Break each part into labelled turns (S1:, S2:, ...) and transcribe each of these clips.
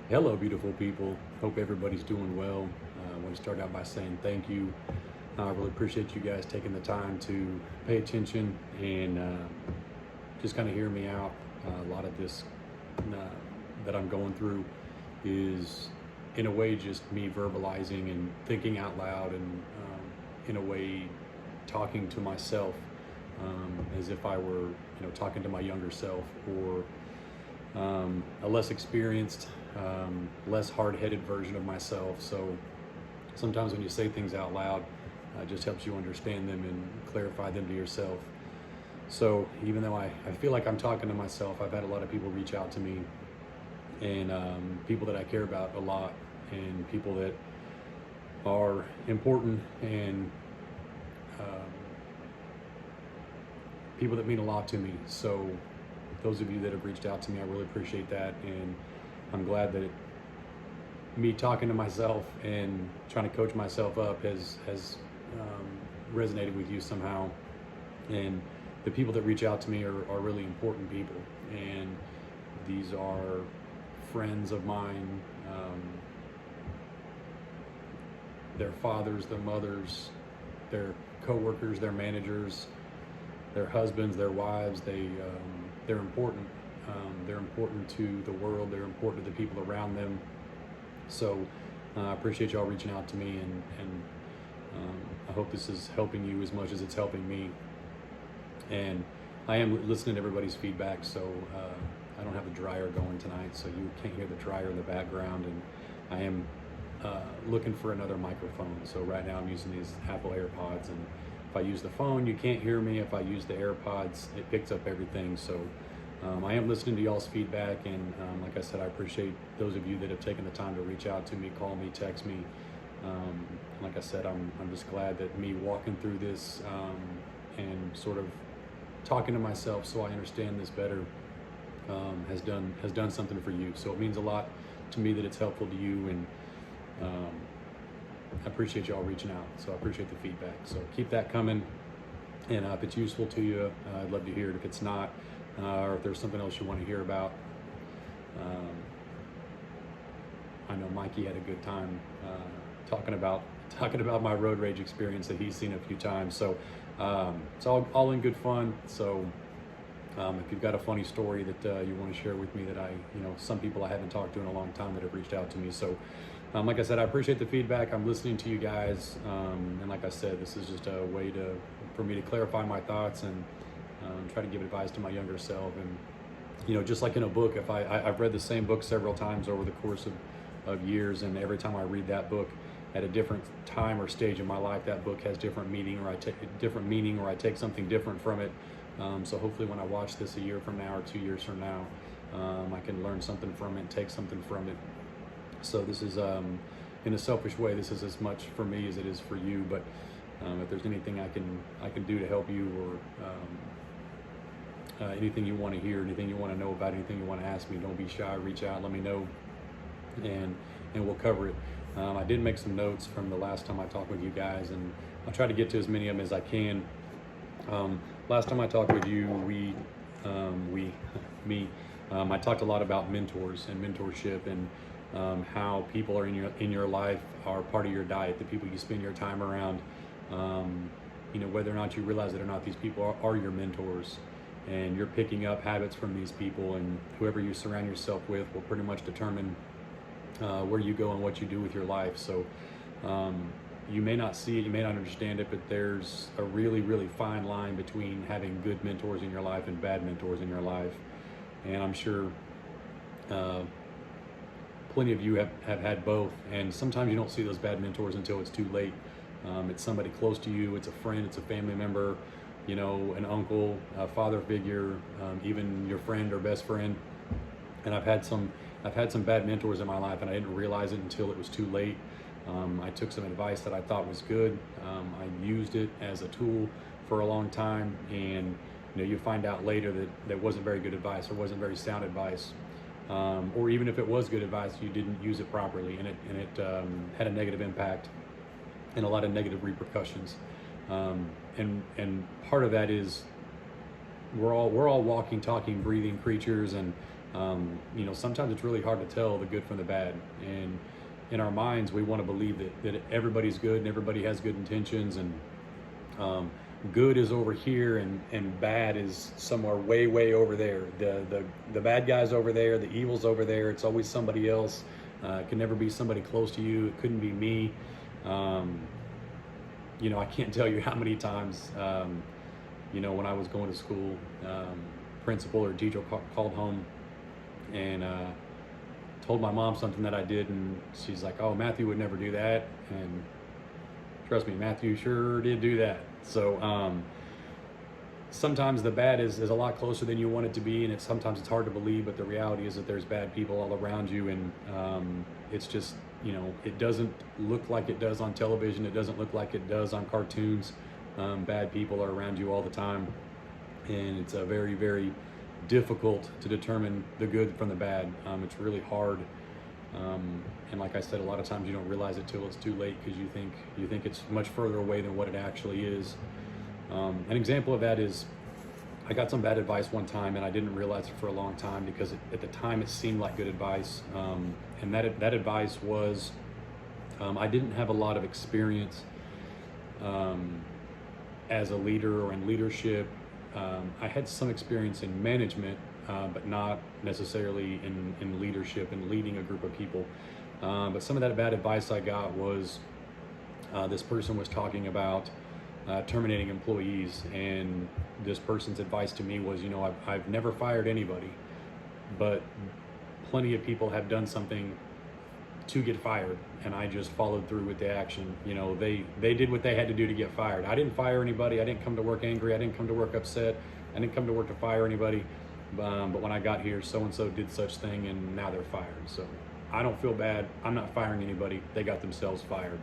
S1: Hello, beautiful people. Hope everybody's doing well. I want to start out by saying thank you. I really appreciate you guys taking the time to pay attention and just kind of hear me out. A lot of this that I'm going through is, in a way, just me verbalizing and thinking out loud, and in a way, talking to myself as if I were, talking to my younger self, or a less experienced, less hard-headed version of myself. So sometimes when you say things out loud, it just helps you understand them and clarify them to yourself. So even though I feel like I'm talking to myself, I've had a lot of people reach out to me, and people that I care about a lot, and people that are important, and um, people that mean a lot to me. So those of you that have reached out to me, I really appreciate that, and I'm glad that me talking to myself and trying to coach myself up resonated with you somehow. And the people that reach out to me are really important people, and these are friends of mine, their fathers, their mothers, their coworkers, their managers, their husbands, their wives. They're important. They're important to the world. They're important to the people around them. So I appreciate y'all reaching out to me, and I hope this is helping you as much as it's helping me. And I am listening to everybody's feedback, so I don't have a dryer going tonight, so you can't hear the dryer in the background. And I am looking for another microphone. So right now I'm using these Apple AirPods, and if I use the phone, you can't hear me. If I use the AirPods, it picks up everything. So I am listening to y'all's feedback, and like I said, I appreciate those of you that have taken the time to reach out to me, call me, text me. Like I said, I'm just glad that me walking through this and sort of talking to myself so I understand this better has done something for you. So it means a lot to me that it's helpful to you, and I appreciate y'all reaching out. So I appreciate the feedback. So keep that coming, and if it's useful to you, I'd love to hear it. If it's not, or if there's something else you want to hear about, I know Mikey had a good time talking about my road rage experience that he's seen a few times. So it's all in good fun. So if you've got a funny story that you want to share with me, that some people I haven't talked to in a long time that have reached out to me. So like I said, I appreciate the feedback. I'm listening to you guys, and like I said, this is just a way for me to clarify my thoughts and try to give advice to my younger self. And just like in a book, if I've read the same book several times over the course of years, and every time I read that book at a different time or stage in my life, that book has different meaning, or I take something different from it. So hopefully when I watch this a year from now or 2 years from now, I can learn something from it and take something from it. So this is, in a selfish way, this is as much for me as it is for you. But if there's anything I can do to help you, or anything you want to hear, anything you want to know about, anything you want to ask me, don't be shy. Reach out, let me know, and we'll cover it. I did make some notes from the last time I talked with you guys, and I'll try to get to as many of them as I can. Last time I talked with you, I talked a lot about mentors and mentorship, and how people are in your life are part of your diet, the people you spend your time around. Whether or not you realize it or not, these people are your mentors, and you're picking up habits from these people, and whoever you surround yourself with will pretty much determine where you go and what you do with your life. So you may not see it, you may not understand it, but there's a really, really fine line between having good mentors in your life and bad mentors in your life. And I'm sure plenty of you have had both, and sometimes you don't see those bad mentors until it's too late. It's somebody close to you, it's a friend, it's a family member, an uncle, a father figure, even your friend or best friend. And I've had some bad mentors in my life, and I didn't realize it until it was too late. I took some advice that I thought was good. I used it as a tool for a long time, and you find out later that wasn't very good advice, or wasn't very sound advice. Or even if it was good advice, you didn't use it properly, and it had a negative impact and a lot of negative repercussions. And part of that is we're all walking, talking, breathing creatures, and Sometimes it's really hard to tell the good from the bad. And in our minds, we want to believe that everybody's good and everybody has good intentions, and good is over here and bad is somewhere way, way over there. The bad guy's over there, the evil's over there. It's always somebody else. It can never be somebody close to you. It couldn't be me. I can't tell you how many times, when I was going to school, principal or teacher called home and told my mom something that I did, and she's like, "Oh, Matthew would never do that." And trust me, Matthew sure did do that. So sometimes the bad is a lot closer than you want it to be, and sometimes it's hard to believe, but the reality is that there's bad people all around you, and it's just, it doesn't look like it does on television. It doesn't look like it does on cartoons. Bad people are around you all the time, and it's a very, very difficult to determine the good from the bad. It's really hard. And like I said, a lot of times you don't realize it till it's too late, because you think it's much further away than what it actually is. An example of that is, I got some bad advice one time, and I didn't realize it for a long time, because at the time it seemed like good advice. And that advice was, I didn't have a lot of experience as a leader or in leadership. I had some experience in management, but not necessarily in leadership and leading a group of people. But some of that bad advice I got was, this person was talking about terminating employees, and this person's advice to me was, I've never fired anybody, but plenty of people have done something to get fired, and I just followed through with the action. They did what they had to do to get fired. I didn't fire anybody. I didn't come to work angry. I didn't come to work upset. I didn't come to work to fire anybody. But when I got here, so-and-so did such thing, and now they're fired. So I don't feel bad. I'm not firing anybody. They got themselves fired.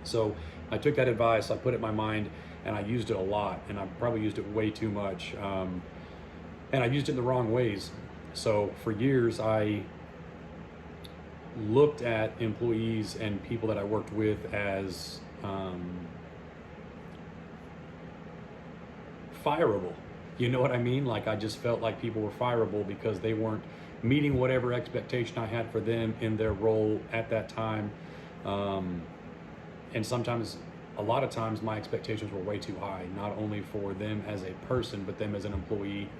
S1: So I took that advice, I put it in my mind, and I used it a lot, and I probably used it way too much. And I used it in the wrong ways. So for years, I looked at employees and people that I worked with as fireable. You know what I mean? Like, I just felt like people were fireable because they weren't meeting whatever expectation I had for them in their role at that time. And sometimes, a lot of times, my expectations were way too high, not only for them as a person, but them as an employee.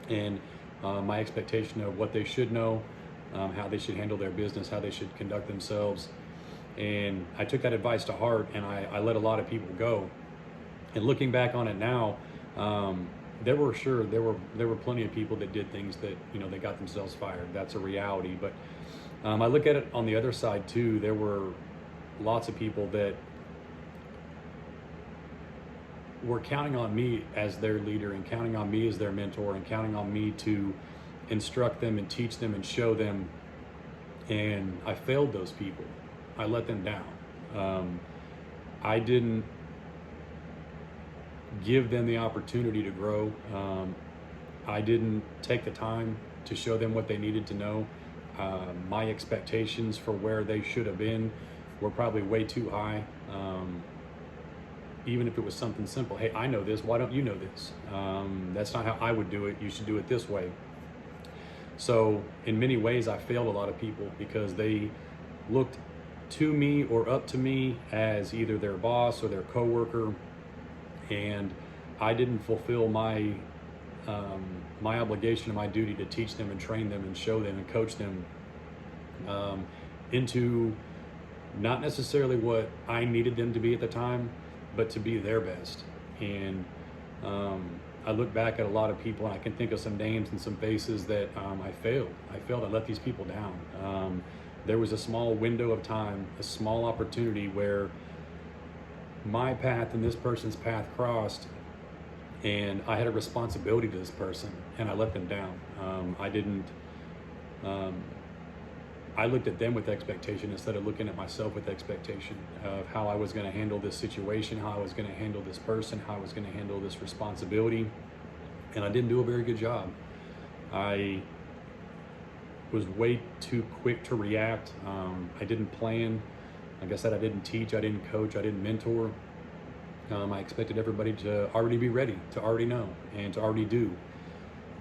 S1: And my expectation of what they should know, how they should handle their business, how they should conduct themselves. And I took that advice to heart, and I let a lot of people go. And looking back on it now, there were plenty of people that did things that, they got themselves fired. That's a reality. But I look at it on the other side too. There were lots of people that were counting on me as their leader, and counting on me as their mentor, and counting on me to instruct them and teach them and show them. And I failed those people. I let them down. I didn't give them the opportunity to grow. I didn't take the time to show them what they needed to know. My expectations for where they should have been were probably way too high. Even if it was something simple, hey, I know this, why don't you know this? That's not how I would do it, you should do it this way. So in many ways, I failed a lot of people because they looked to me or up to me as either their boss or their coworker, and I didn't fulfill my my obligation and my duty to teach them and train them and show them and coach them into not necessarily what I needed them to be at the time, but to be their best. And I look back at a lot of people, and I can think of some names and some faces that I failed. I let these people down. There was a small window of time, a small opportunity where my path and this person's path crossed, and I had a responsibility to this person, and I let them down. I looked at them with expectation instead of looking at myself with expectation of how I was going to handle this situation, how I was going to handle this person, how I was going to handle this responsibility. And I didn't do a very good job. I was way too quick to react. I didn't plan. Like I said, I didn't teach, I didn't coach, I didn't mentor. I expected everybody to already be ready, to already know, and to already do.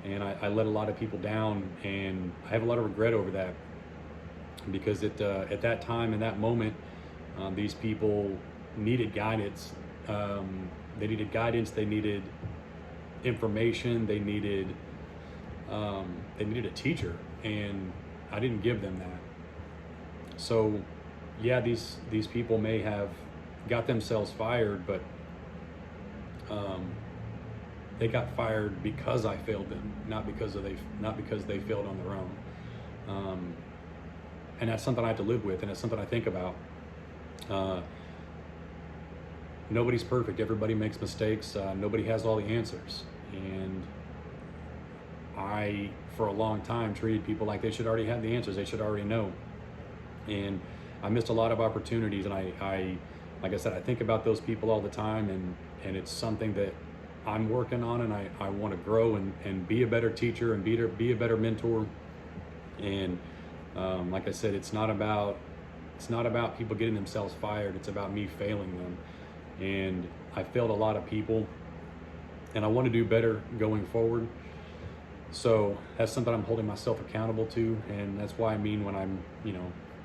S1: and I let a lot of people down, and I have a lot of regret over that, because at that time, in that moment, these people needed guidance. They needed guidance. They needed information. They needed a teacher, and I didn't give them that. So, yeah, these people may have got themselves fired, but they got fired because I failed them, not because they failed on their own. And that's something I have to live with, and it's something I think about. Nobody's perfect. Everybody makes mistakes. Nobody has all the answers. And I, for a long time, treated people like they should already have the answers. They should already know. And I missed a lot of opportunities. And I like I said, I think about those people all the time, and it's something that I'm working on, and I want to grow and be a better teacher and be a better mentor. And like I said, it's not about people getting themselves fired. It's about me failing them. And I failed a lot of people, and I want to do better going forward. So that's something I'm holding myself accountable to, and that's why when I'm,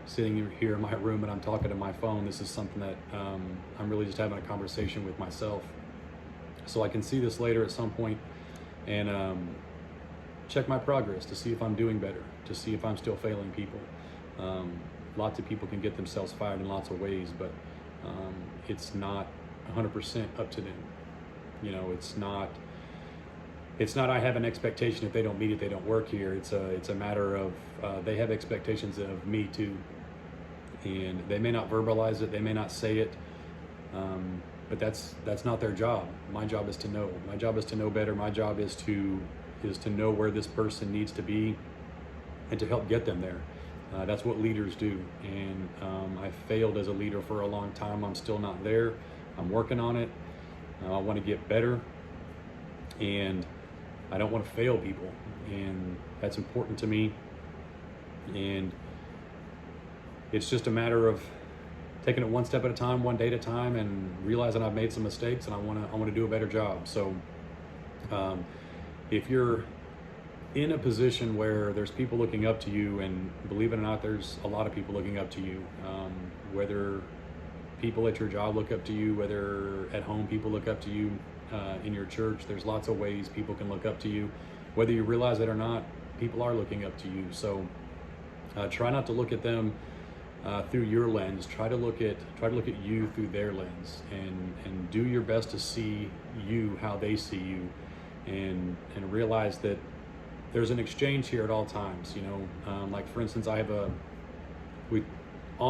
S1: sitting here in my room and I'm talking to my phone, this is something that I'm really just having a conversation with myself, so I can see this later at some point and check my progress to see if I'm doing better, to see if I'm still failing people. Lots of people can get themselves fired in lots of ways, but it's not 100% up to them. It's not I have an expectation, if they don't meet it, they don't work here. It's a matter of they have expectations of me too, and they may not verbalize it, they may not say it, but that's not their job. My job is to know. My job is to know better. My job is to know where this person needs to be and to help get them there. That's what leaders do, and I failed as a leader for a long time. I'm still not there. I'm working on it. I want to get better, and I don't want to fail people, and that's important to me. And it's just a matter of taking it one step at a time, one day at a time, and realizing I've made some mistakes, and I want to do a better job. So if you're in a position where there's people looking up to you, and believe it or not, there's a lot of people looking up to you, whether people at your job look up to you, whether at home people look up to you, in your church, there's lots of ways people can look up to you. Whether you realize it or not, people are looking up to you. So try not to look at them through your lens. Try to look at you through their lens, and do your best to see you how they see you, and realize that there's an exchange here at all times. Like for instance, on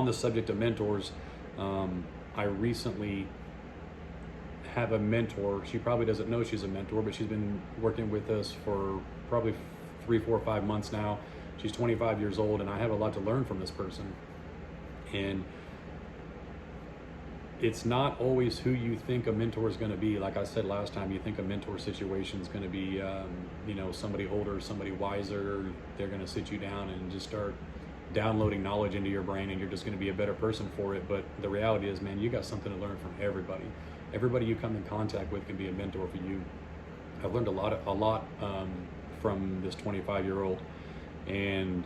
S1: the subject of mentors, I recently have a mentor. She probably doesn't know she's a mentor, but she's been working with us for probably 3, 4, 5 months now. She's 25 years old, and I have a lot to learn from this person. And it's not always who you think a mentor is going to be. Like I said last time, you think a mentor situation is going to be, somebody older, somebody wiser. They're going to sit you down and just start downloading knowledge into your brain, and you're just going to be a better person for it. But the reality is, man, you got something to learn from everybody. Everybody you come in contact with can be a mentor for you. I've learned a lot from this 25-year-old, and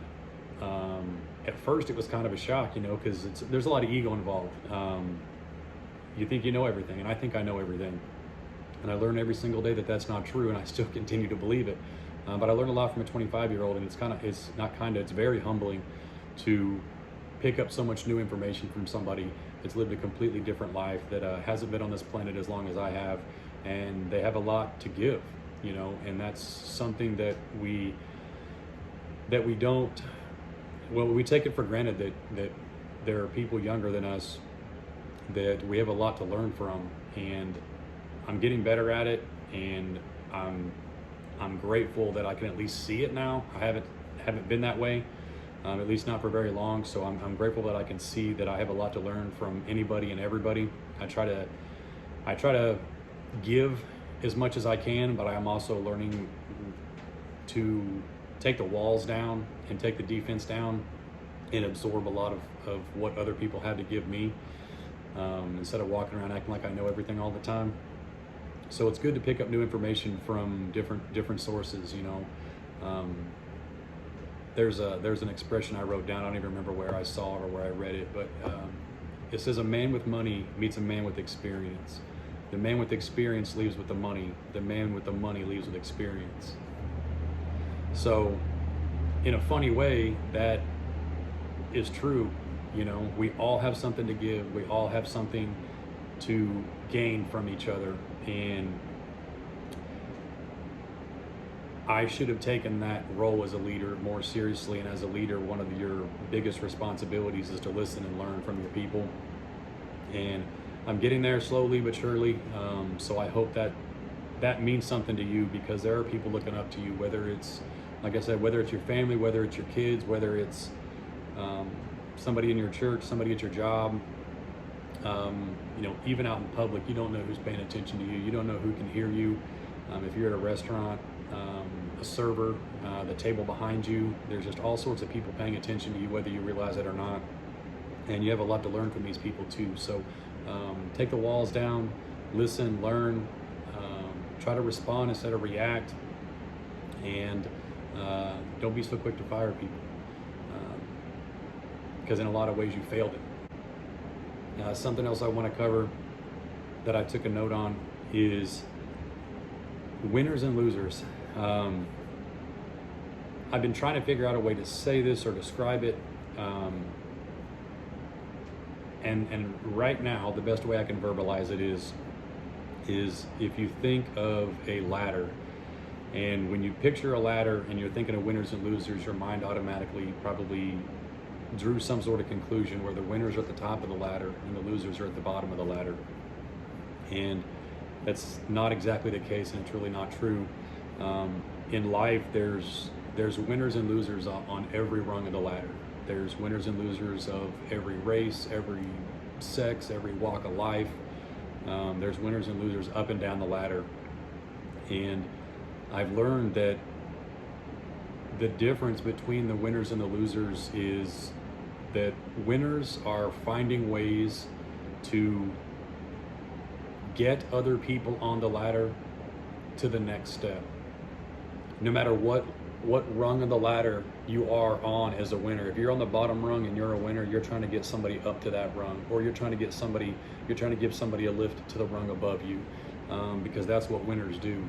S1: at first it was kind of a shock, because there's a lot of ego involved. You think you know everything, and I think I know everything, and I learn every single day that that's not true, and I still continue to believe it. But I learned a lot from a 25-year-old, and it's very humbling to pick up so much new information from somebody that's lived a completely different life, that hasn't been on this planet as long as I have, and they have a lot to give, and that's something that we don't, we take it for granted that there are people younger than us that we have a lot to learn from, and I'm getting better at it, and I'm grateful that I can at least see it now. I haven't been that way, at least not for very long. So I'm grateful that I can see that I have a lot to learn from anybody and everybody. I try to give as much as I can, but I am also learning to take the walls down and take the defense down and absorb a lot of what other people have to give me, instead of walking around acting like I know everything all the time. So it's good to pick up new information from different sources. There's an expression I wrote down. I don't even remember where I saw it or where I read it, but it says a man with money meets a man with experience. The man with experience leaves with the money. The man with the money leaves with experience. So in a funny way, that is true. We all have something to give. We all have something to gain from each other. And I should have taken that role as a leader more seriously. And as a leader, one of your biggest responsibilities is to listen and learn from your people. And I'm getting there slowly but surely. So I hope that means something to you, because there are people looking up to you, whether it's, like I said, whether it's your family, whether it's your kids, whether it's somebody in your church, somebody at your job, even out in public. You don't know who's paying attention to you. You don't know who can hear you. If you're at a restaurant, a server, the table behind you, there's just all sorts of people paying attention to you, whether you realize it or not. And you have a lot to learn from these people too. So take the walls down, listen, learn, try to respond instead of react, and don't be so quick to fire people, because in a lot of ways you failed it. Something else I want to cover that I took a note on is winners and losers. I've been trying to figure out a way to say this or describe it. And right now, the best way I can verbalize it is if you think of a ladder, and when you picture a ladder and you're thinking of winners and losers, your mind automatically probably drew some sort of conclusion where the winners are at the top of the ladder and the losers are at the bottom of the ladder. And that's not exactly the case, and it's really not true. In life, there's winners and losers on every rung of the ladder. There's winners and losers of every race, every sex, every walk of life. There's winners and losers up and down the ladder. And I've learned that the difference between the winners and the losers is that winners are finding ways to get other people on the ladder to the next step. No matter what rung of the ladder you are on as a winner. If you're on the bottom rung and you're a winner, you're trying to get somebody up to that rung, or you're trying to give somebody a lift to the rung above you, because that's what winners do.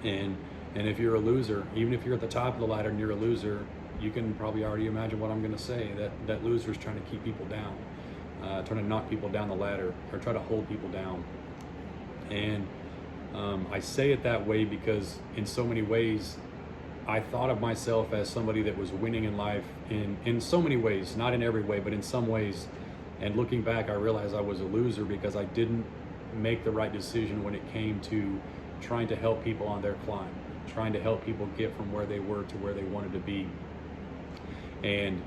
S1: And if you're a loser, even if you're at the top of the ladder and you're a loser, you can probably already imagine what I'm going to say. That loser is trying to keep people down, trying to knock people down the ladder, or try to hold people down. And I say it that way because in so many ways, I thought of myself as somebody that was winning in life in so many ways, not in every way, but in some ways. And looking back, I realized I was a loser because I didn't make the right decision when it came to trying to help people on their climb, trying to help people get from where they were to where they wanted to be. And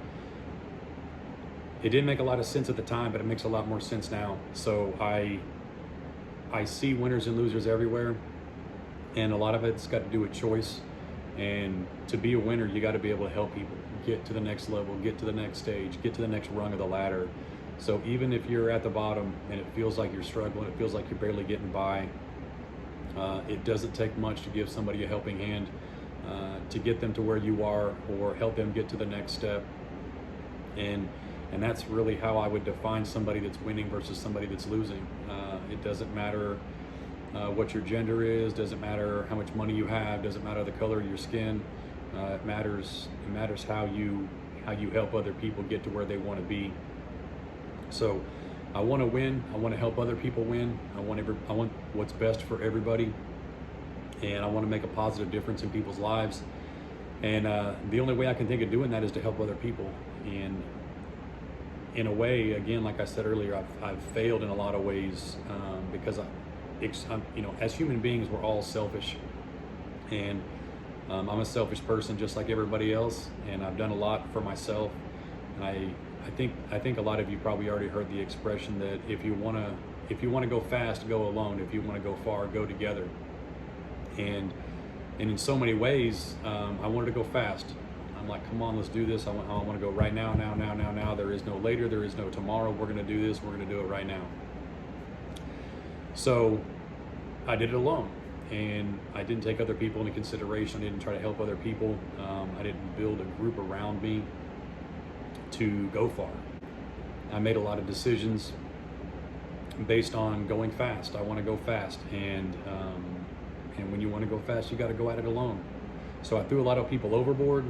S1: it didn't make a lot of sense at the time, but it makes a lot more sense now. So I see winners and losers everywhere, and a lot of it's got to do with choice. And to be a winner, you got to be able to help people get to the next level, get to the next stage, get to the next rung of the ladder. So even if you're at the bottom and it feels like you're struggling, it feels like you're barely getting by, it doesn't take much to give somebody a helping hand, to get them to where you are, or help them get to the next step. And that's really how I would define somebody that's winning versus somebody that's losing. It doesn't matter what your gender is, doesn't matter how much money you have, doesn't matter the color of your skin. It matters how you help other people get to where they want to be. So I want to win. I want to help other people win. I want what's best for everybody, and I want to make a positive difference in people's lives. And the only way I can think of doing that is to help other people. And in a way, again, like I said earlier, I've failed in a lot of ways, because as human beings, we're all selfish, and I'm a selfish person just like everybody else, and I've done a lot for myself. And I think a lot of you probably already heard the expression that if you want to go fast, go alone. If you want to go far, go together. And in so many ways, I wanted to go fast. I'm like, come on, let's do this. I want to go right now. There is no later, there is no tomorrow. We're going to do this. We're going to do it right now. So I did it alone, and I didn't take other people into consideration. I didn't try to help other people. I didn't build a group around me to go far. I made a lot of decisions based on going fast. I want to go fast, and when you want to go fast, you got to go at it alone. So I threw a lot of people overboard.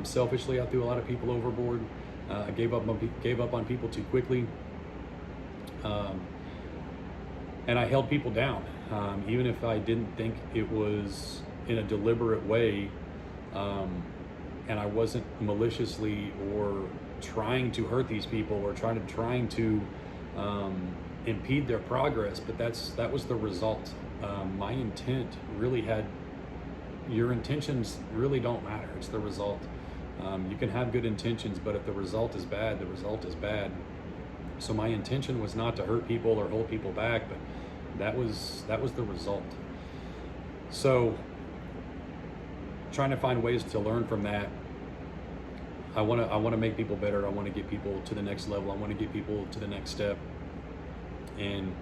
S1: Selfishly, I threw a lot of people overboard. I gave up on people too quickly, and I held people down, even if I didn't think it was in a deliberate way, and I wasn't maliciously or trying to hurt these people or trying to impede their progress. But that was the result. My intent really had. Your intentions really don't matter. It's the result. You can have good intentions, but if the result is bad, the result is bad. So my intention was not to hurt people or hold people back, but that was the result. So trying to find ways to learn from that. I want to make people better. I want to get people to the next level. I want to get people to the next step, and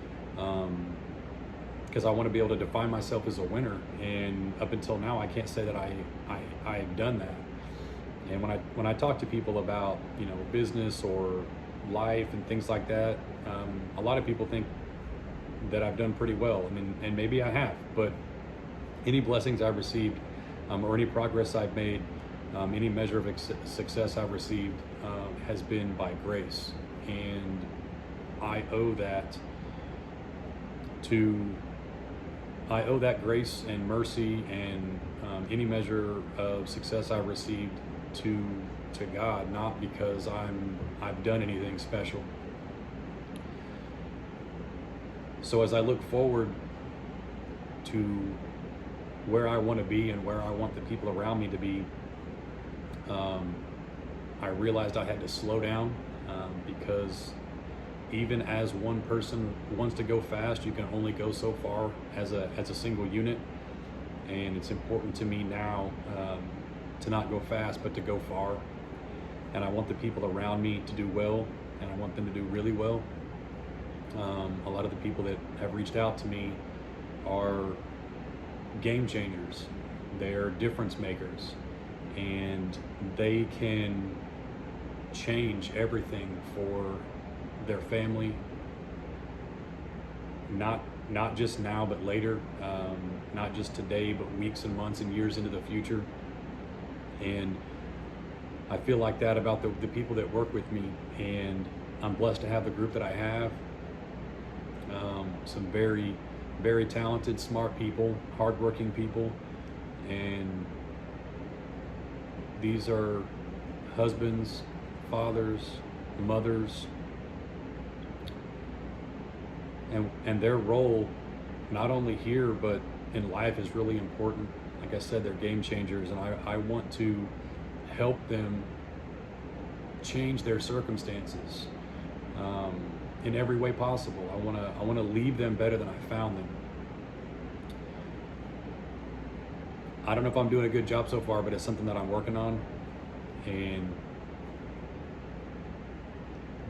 S1: because I want to be able to define myself as a winner. And up until now, I can't say that I've done that. And when I talk to people about, business or life and things like that, a lot of people think that I've done pretty well. And maybe I have, but any blessings I've received, or any progress I've made, any measure of success I've received, has been by grace. And I owe that grace and mercy and any measure of success I've received to God, not because I've done anything special. So as I look forward to where I want to be and where I want the people around me to be, I realized I had to slow down, because even as one person wants to go fast, you can only go so far as a single unit. And it's important to me now to not go fast, but to go far. And I want the people around me to do well, and I want them to do really well. A lot of the people that have reached out to me are game changers. They're difference makers, and they can change everything for their family, not just now, but later, not just today, but weeks and months and years into the future. And I feel like that about the people that work with me, and I'm blessed to have the group that I have. Some very, very talented, smart people, hardworking people, and these are husbands, fathers, mothers, and their role, not only here but in life, is really important. Like I said, they're game changers, and I want to help them change their circumstances in every way possible. I want to leave them better than I found them. I don't know if I'm doing a good job so far, but it's something that I'm working on. And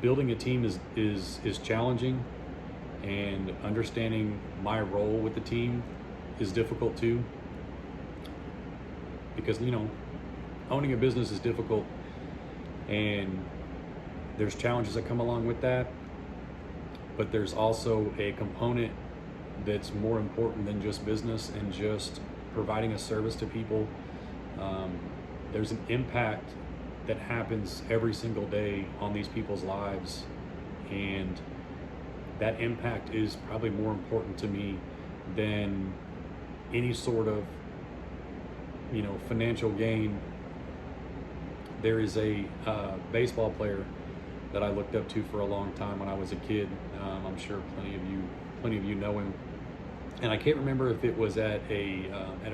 S1: building a team is challenging, and understanding my role with the team is difficult too, because owning a business is difficult, and there's challenges that come along with that, but there's also a component that's more important than just business and just providing a service to people. There's an impact that happens every single day on these people's lives, and that impact is probably more important to me than any sort of financial gain. There is a baseball player that I looked up to for a long time when I was a kid. I'm sure plenty of you know him, and I can't remember if it was at a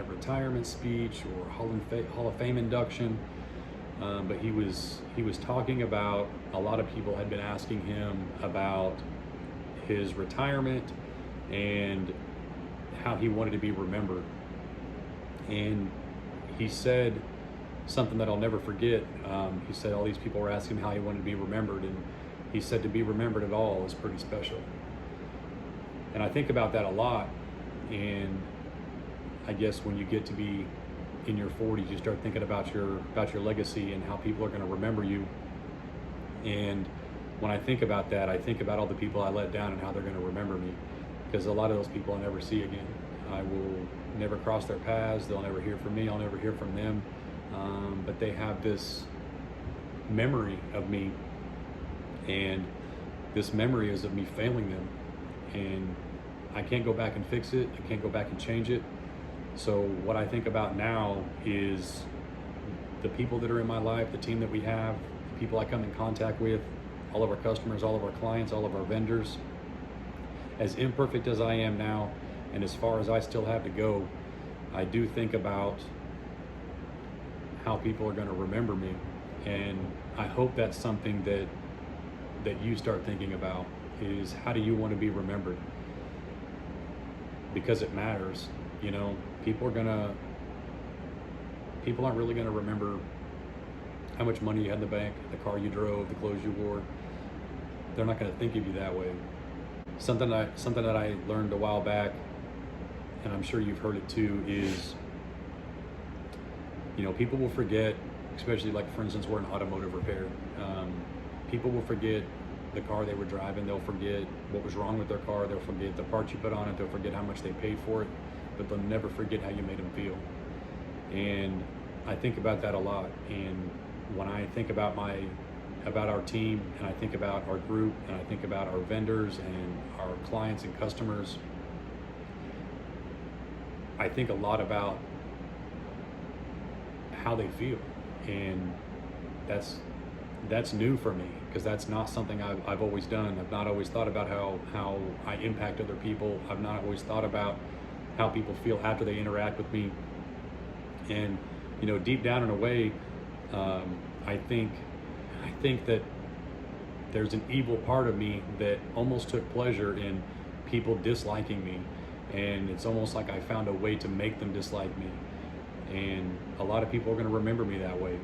S1: retirement speech or Hall of Fame induction, but he was talking about, a lot of people had been asking him about his retirement and how he wanted to be remembered. And he said something that I'll never forget. He said all these people were asking him how he wanted to be remembered, and he said to be remembered at all is pretty special. And I think about that a lot, And I guess when you get to be in your 40s, you start thinking about your legacy and how people are going to remember you. And when I think about that, I think about all the people I let down and how they're going to remember me, because a lot of those people I'll never see again. I will never cross their paths. They'll never hear from me. I'll never hear from them. But they have this memory of me, and this memory is of me failing them, and I can't go back and fix it. I can't go back and change it. So what I think about now is the people that are in my life, the team that we have, the people I come in contact with, all of our customers, all of our clients, all of our vendors. As imperfect as I am now, and as far as I still have to go, I do think about how people are going to remember me. And I hope that's something that you start thinking about, is how do you want to be remembered? Because it matters. You know, people aren't really going to remember how much money you had in the bank, the car you drove, the clothes you wore. They're not going to think of you that way. Something that I learned a while back, and I'm sure you've heard it too, is, you know, people will forget, especially like, for instance, we're in automotive repair. People will forget the car they were driving. They'll forget what was wrong with their car. They'll forget the parts you put on it. They'll forget how much they paid for it, but they'll never forget how you made them feel. And I think about that a lot. And when I think about our team, and I think about our group, and I think about our vendors and our clients and customers, I think a lot about how they feel. And that's new for me, because that's not something I've always done. I've not always thought about how I impact other people. I've not always thought about how people feel after they interact with me. And, you know, deep down in a way, I think that there's an evil part of me that almost took pleasure in people disliking me. And it's almost like I found a way to make them dislike me. And a lot of people are going to remember me that way.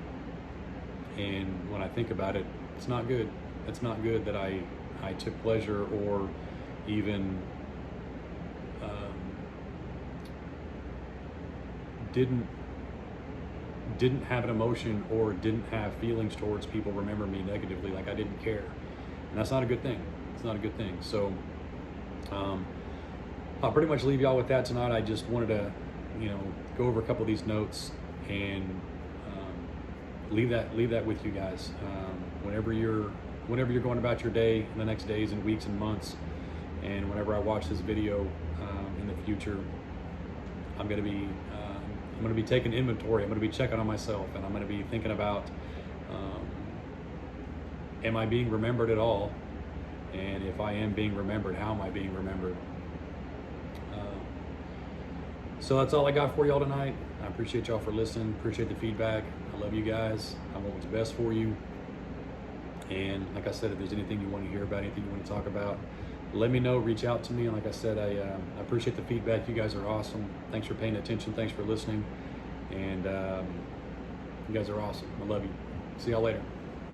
S1: And when I think about it, it's not good. It's not good that I took pleasure, or even didn't have an emotion, or didn't have feelings towards people remember me negatively, like I didn't care. And that's not a good thing. It's not a good thing. So I'll pretty much leave y'all with that tonight. I just wanted to, you know, go over a couple of these notes and leave that with you guys. Whenever you're going about your day in the next days and weeks and months, and whenever I watch this video in the future, I'm going to be taking inventory. I'm going to be checking on myself, and I'm going to be thinking about, am I being remembered at all? And if I am being remembered, how am I being remembered? So that's all I got for y'all tonight. I appreciate y'all for listening. Appreciate the feedback. I love you guys. I want what's best for you. And like I said, if there's anything you want to hear about, anything you want to talk about, let me know. Reach out to me. And like I said, I appreciate the feedback. You guys are awesome. Thanks for paying attention. Thanks for listening. And you guys are awesome. I love you. See y'all later.